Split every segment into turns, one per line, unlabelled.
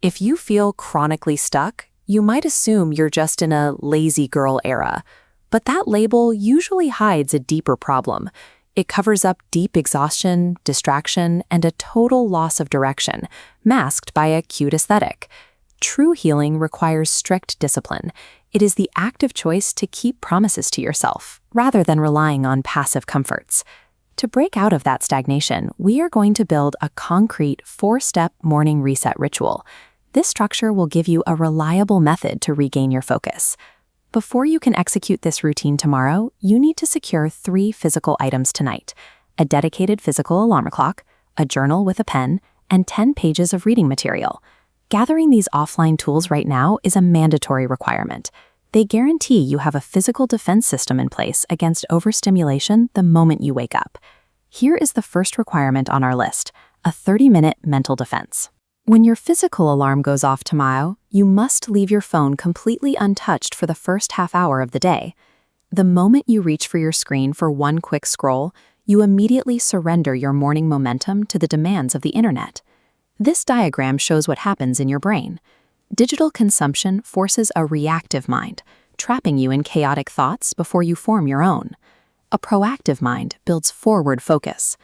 If you feel chronically stuck, you might assume you're just in a lazy girl era. But that label usually hides a deeper problem. It covers up deep exhaustion, distraction, and a total loss of direction, masked by a cute aesthetic. True healing requires strict discipline. It is the active choice to keep promises to yourself, rather than relying on passive comforts. To break out of that stagnation, we are going to build a concrete 4-step morning reset ritual. This structure will give you a reliable method to regain your focus. Before you can execute this routine tomorrow, you need to secure 3 physical items tonight: a dedicated physical alarm clock, a journal with a pen, and 10 pages of reading material. Gathering these offline tools right now is a mandatory requirement. They guarantee you have a physical defense system in place against overstimulation the moment you wake up. Here is the first requirement on our list: a 30-minute mental defense. When your physical alarm goes off tomorrow, you must leave your phone completely untouched for the first half hour of the day. The moment you reach for your screen for one quick scroll, you immediately surrender your morning momentum to the demands of the internet. This diagram shows what happens in your brain. Digital consumption forces a reactive mind, trapping you in chaotic thoughts before you form your own. A proactive mind builds forward focus.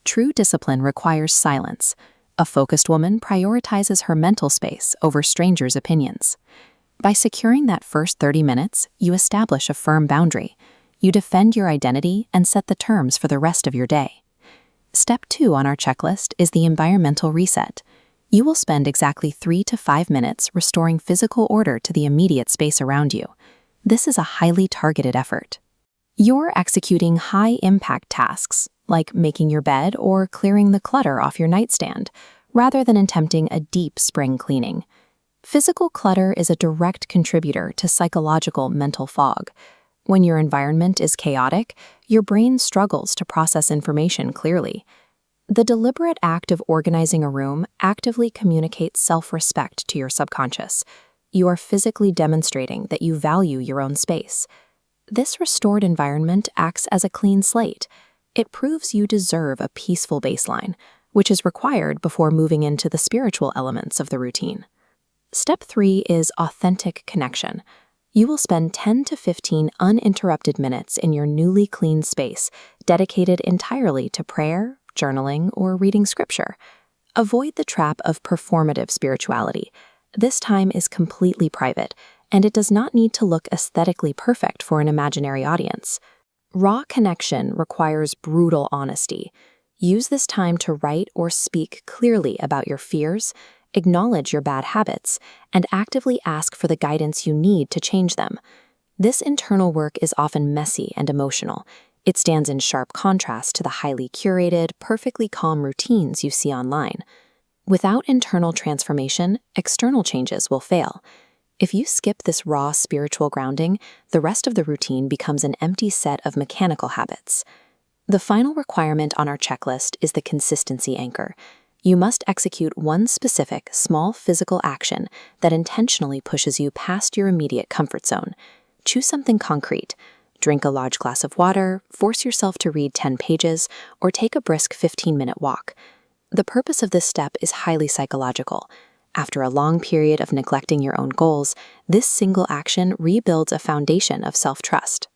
True discipline requires silence. A focused woman prioritizes her mental space over strangers' opinions. By securing that first 30 minutes, you establish a firm boundary. You defend your identity and set the terms for the rest of your day. Step 2 on our checklist is the environmental reset. You will spend exactly 3 to 5 minutes restoring physical order to the immediate space around you. This is a highly targeted effort. You're executing high-impact tasks, like making your bed or clearing the clutter off your nightstand, rather than attempting a deep spring cleaning. Physical clutter is a direct contributor to psychological mental fog. When your environment is chaotic, your brain struggles to process information clearly. The deliberate act of organizing a room actively communicates self-respect to your subconscious. You are physically demonstrating that you value your own space. This restored environment acts as a clean slate. It proves you deserve a peaceful baseline, which is required before moving into the spiritual elements of the routine. Step 3 is authentic connection. You will spend 10 to 15 uninterrupted minutes in your newly cleaned space, dedicated entirely to prayer, journaling, or reading scripture. Avoid the trap of performative spirituality. This time is completely private, and it does not need to look aesthetically perfect for an imaginary audience. Raw connection requires brutal honesty. Use this time to write or speak clearly about your fears, acknowledge your bad habits, and actively ask for the guidance you need to change them. This internal work is often messy and emotional. It stands in sharp contrast to the highly curated, perfectly calm routines you see online. Without internal transformation, external changes will fail. If you skip this raw spiritual grounding, the rest of the routine becomes an empty set of mechanical habits. The final requirement on our checklist is the consistency anchor. You must execute one specific, small physical action that intentionally pushes you past your immediate comfort zone. Choose something concrete. Drink a large glass of water, force yourself to read 10 pages, or take a brisk 15-minute walk. The purpose of this step is highly psychological. After a long period of neglecting your own goals, this single action rebuilds a foundation of self-trust.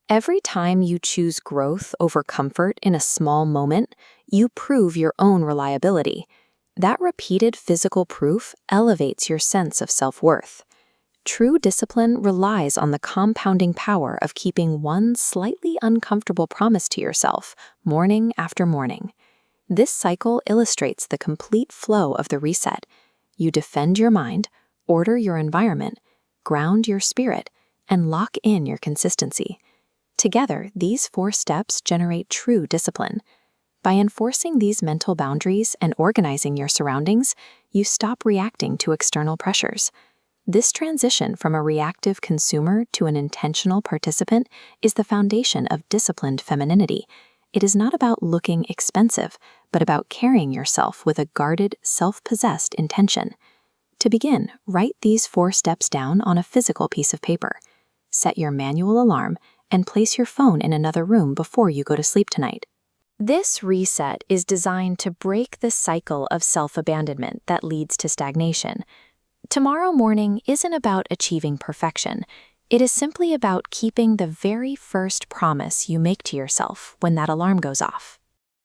Every time you choose growth over comfort in a small moment, you prove your own reliability. That repeated physical proof elevates your sense of self-worth. True discipline relies on the compounding power of keeping one slightly uncomfortable promise to yourself, morning after morning. This cycle illustrates the complete flow of the reset. You defend your mind, order your environment, ground your spirit, and lock in your consistency. Together, these 4 steps generate true discipline. By enforcing these mental boundaries and organizing your surroundings, you stop reacting to external pressures. This transition from a reactive consumer to an intentional participant is the foundation of disciplined femininity. It is not about looking expensive, but about carrying yourself with a guarded, self-possessed intention. To begin, write these 4 steps down on a physical piece of paper. Set your manual alarm and place your phone in another room before you go to sleep tonight. This reset is designed to break the cycle of self-abandonment that leads to stagnation. Tomorrow morning isn't about achieving perfection. It is simply about keeping the very first promise you make to yourself when that alarm goes off.